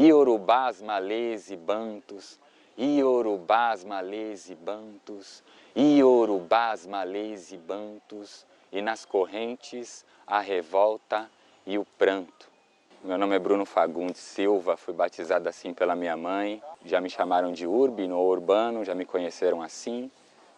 Iorubás, malês e bantos, Iorubás, malês e bantos, Iorubás, malês e bantos, e nas correntes a revolta e o pranto. Meu nome é Bruno Fagundes Silva, fui batizado assim pela minha mãe. Já me chamaram de Urbino ou Urbano, já me conheceram assim,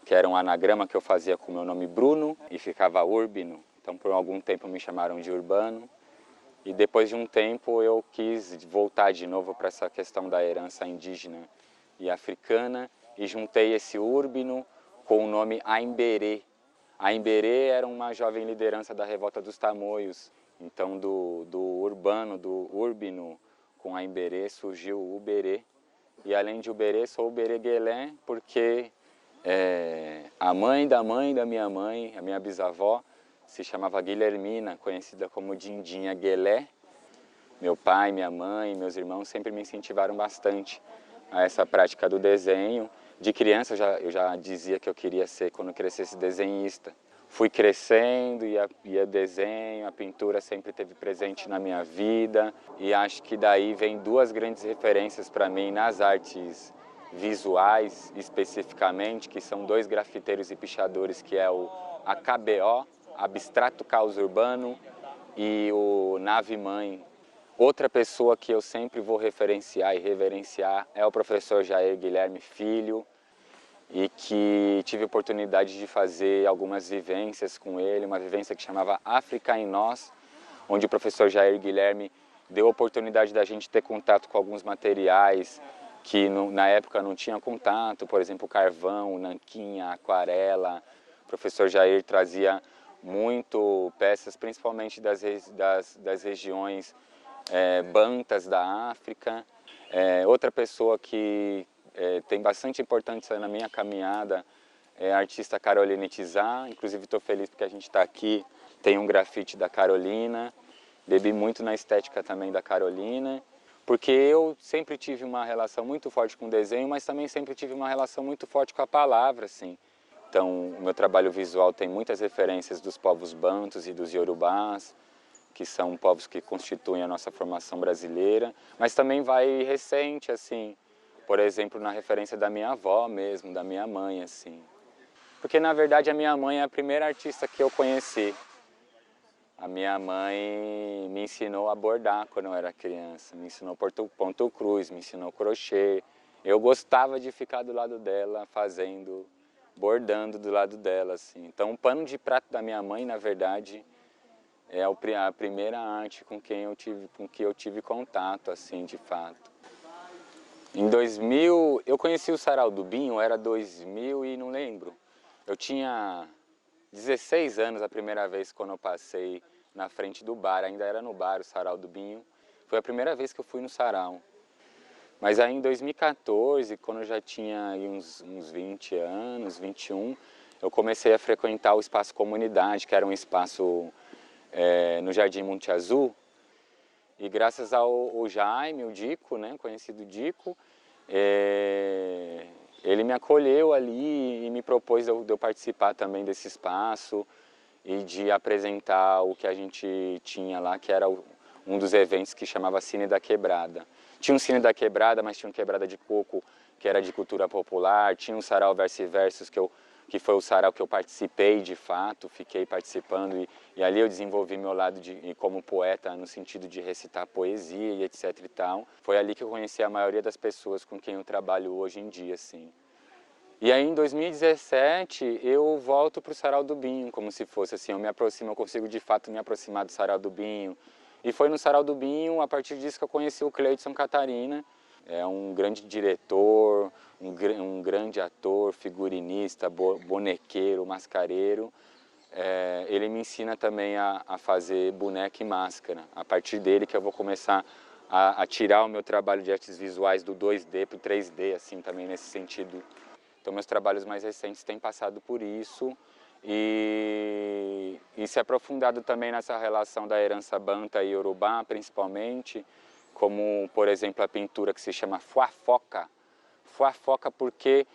que era um anagrama que eu fazia com o meu nome Bruno e ficava Urbino. Então por algum tempo me chamaram de Urbano. E depois de um tempo eu quis voltar de novo para essa questão da herança indígena e africana e juntei esse Urbino com o nome Aimberê. Aimberê era uma jovem liderança da revolta dos Tamoios. Então do urbano, do Urbino com Aimberê surgiu o Uberê. E além de Uberê, sou Uberê Guelé porque a mãe da minha mãe, a minha bisavó, se chamava Guilhermina, conhecida como Dindinha Guelé. Meu pai, minha mãe, meus irmãos sempre me incentivaram bastante a essa prática do desenho. De criança eu já dizia que eu queria ser, quando crescesse, desenhista. Fui crescendo e a desenho, a pintura sempre esteve presente na minha vida. E acho que daí vem duas grandes referências para mim nas artes visuais, especificamente, que são dois grafiteiros e pichadores, que é o AKBO, Abstrato Caos Urbano, e o Nave Mãe. Outra pessoa que eu sempre vou referenciar e reverenciar é o professor Jair Guilherme Filho, e que tive a oportunidade de fazer algumas vivências com ele, uma vivência que chamava África em Nós, onde o professor Jair Guilherme deu a oportunidade da gente ter contato com alguns materiais que na época não tinha contato, por exemplo, o carvão, o nanquim, a aquarela. O professor Jair trazia muito peças, principalmente das regiões bantas da África. Outra pessoa que tem bastante importância na minha caminhada é a artista Caroline Tizá. Inclusive estou feliz porque a gente está aqui, tem um grafite da Carolina. Bebi muito na estética também da Carolina, porque eu sempre tive uma relação muito forte com o desenho, mas também sempre tive uma relação muito forte com a palavra, assim. Então, o meu trabalho visual tem muitas referências dos povos bantus e dos iorubás, que são povos que constituem a nossa formação brasileira, mas também vai recente, assim, por exemplo, na referência da minha avó mesmo, da minha mãe, assim. Porque, na verdade, a minha mãe é a primeira artista que eu conheci. A minha mãe me ensinou a bordar quando eu era criança, me ensinou ponto cruz, me ensinou crochê. Eu gostava de ficar do lado dela, bordando do lado dela, assim. Então, o pano de prato da minha mãe, na verdade, é a primeira arte com que eu tive contato, assim, de fato. Em 2000, eu conheci o Sarau do Binho, era 2000 e não lembro. Eu tinha 16 anos a primeira vez quando eu passei na frente do bar, ainda era no bar o Sarau do Binho. Foi a primeira vez que eu fui no sarau. Mas aí em 2014, quando eu já tinha aí uns 20 anos, 21, eu comecei a frequentar o Espaço Comunidade, que era um espaço no Jardim Monte Azul. E graças ao Jaime, o Dico, né, conhecido Dico, ele me acolheu ali e me propôs de eu participar também desse espaço e de apresentar o que a gente tinha lá, que era um dos eventos que chamava Cine da Quebrada. Tinha um Cine da Quebrada, mas tinha um Quebrada de Coco, que era de cultura popular, tinha um Sarau Verso e Versos, que foi o sarau que eu participei de fato, fiquei participando e ali eu desenvolvi meu lado como poeta no sentido de recitar poesia e etc e tal. Foi ali que eu conheci a maioria das pessoas com quem eu trabalho hoje em dia, assim. E aí em 2017 eu volto para o Sarau do Binho, como se fosse assim, eu consigo de fato me aproximar do Sarau do Binho. E foi no Sarau do Binho, a partir disso que eu conheci o Cleidson Catarina. É um grande diretor, um grande ator, figurinista, bonequeiro, mascareiro. Ele me ensina também a fazer boneca e máscara. A partir dele que eu vou começar a tirar o meu trabalho de artes visuais do 2D para o 3D, assim, também nesse sentido. Então, meus trabalhos mais recentes têm passado por isso e se aprofundado também nessa relação da herança banta e iorubá, principalmente, como, por exemplo, a pintura que se chama fuafoca. Fuafoca porque,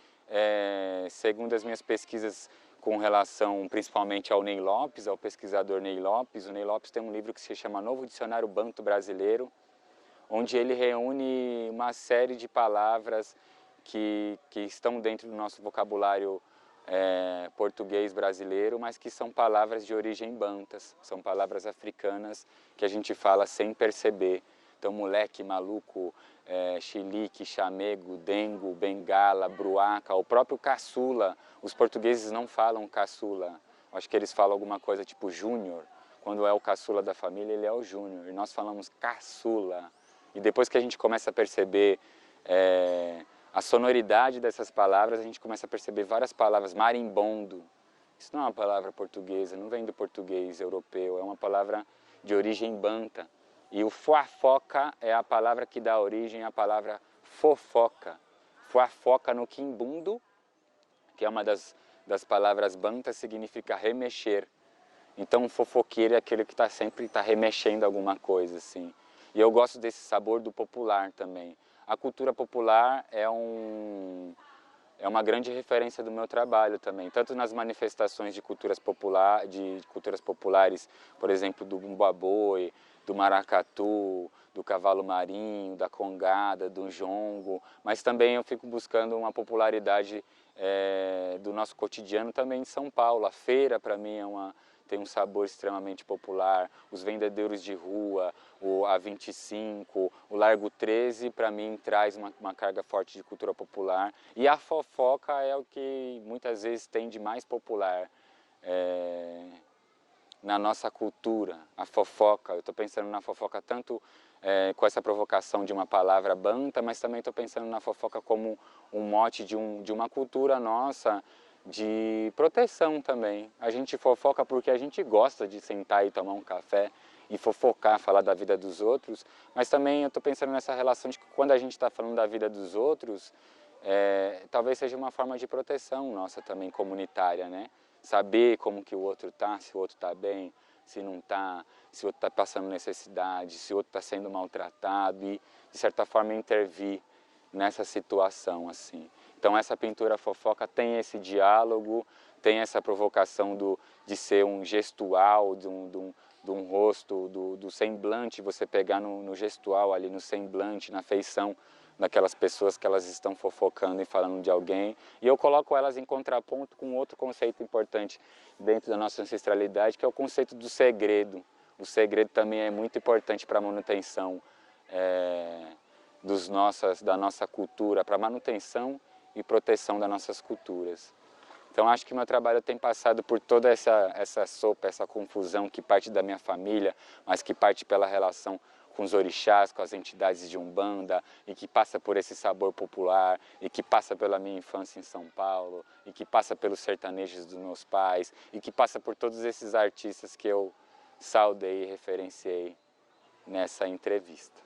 segundo as minhas pesquisas com relação principalmente ao Ney Lopes, ao pesquisador Ney Lopes, o Ney Lopes tem um livro que se chama Novo Dicionário Banto Brasileiro, onde ele reúne uma série de palavras que estão dentro do nosso vocabulário português brasileiro, mas que são palavras de origem bantas, são palavras africanas que a gente fala sem perceber. Então, moleque, maluco, chilique, chamego, dengo, bengala, bruaca, o próprio caçula. Os portugueses não falam caçula, acho que eles falam alguma coisa tipo júnior. Quando é o caçula da família, ele é o júnior, e nós falamos caçula. E depois que a gente começa a perceber a sonoridade dessas palavras, a gente começa a perceber várias palavras. Marimbondo, isso não é uma palavra portuguesa, não vem do português europeu, é uma palavra de origem banta. E o fuafoca é a palavra que dá origem à palavra fofoca. Fuafoca no quimbundo, que é uma das palavras bantas, significa remexer. Então, um fofoqueiro é aquele que sempre está remexendo alguma coisa, assim. E eu gosto desse sabor do popular também. A cultura popular é uma grande referência do meu trabalho também, tanto nas manifestações de culturas populares, por exemplo, do bumba-boi, do maracatu, do cavalo marinho, da congada, do jongo, mas também eu fico buscando uma popularidade do nosso cotidiano também em São Paulo. A feira, para mim, tem um sabor extremamente popular, os vendedores de rua, o A25, o Largo 13, para mim traz uma carga forte de cultura popular. E a fofoca é o que muitas vezes tem de mais popular na nossa cultura. A fofoca, eu estou pensando na fofoca tanto com essa provocação de uma palavra banta, mas também estou pensando na fofoca como um mote de uma cultura nossa, de proteção também. A gente fofoca porque a gente gosta de sentar e tomar um café e fofocar, falar da vida dos outros, mas também eu estou pensando nessa relação de que quando a gente está falando da vida dos outros, talvez seja uma forma de proteção nossa também comunitária, né? Saber como que o outro está, se o outro está bem, se não está, se o outro está passando necessidade, se o outro está sendo maltratado e, de certa forma, intervir nessa situação, assim. Então essa pintura fofoca tem esse diálogo, tem essa provocação de ser um gestual, de um rosto, do semblante, você pegar no gestual ali, no semblante, na feição daquelas pessoas que elas estão fofocando e falando de alguém. E eu coloco elas em contraponto com outro conceito importante dentro da nossa ancestralidade, que é o conceito do segredo. O segredo também é muito importante para a manutenção da nossa cultura, para a manutenção e proteção das nossas culturas. Então acho que meu trabalho tem passado por toda essa sopa, essa confusão que parte da minha família, mas que parte pela relação com os orixás, com as entidades de Umbanda, e que passa por esse sabor popular, e que passa pela minha infância em São Paulo, e que passa pelos sertanejos dos meus pais, e que passa por todos esses artistas que eu saudei e referenciei nessa entrevista.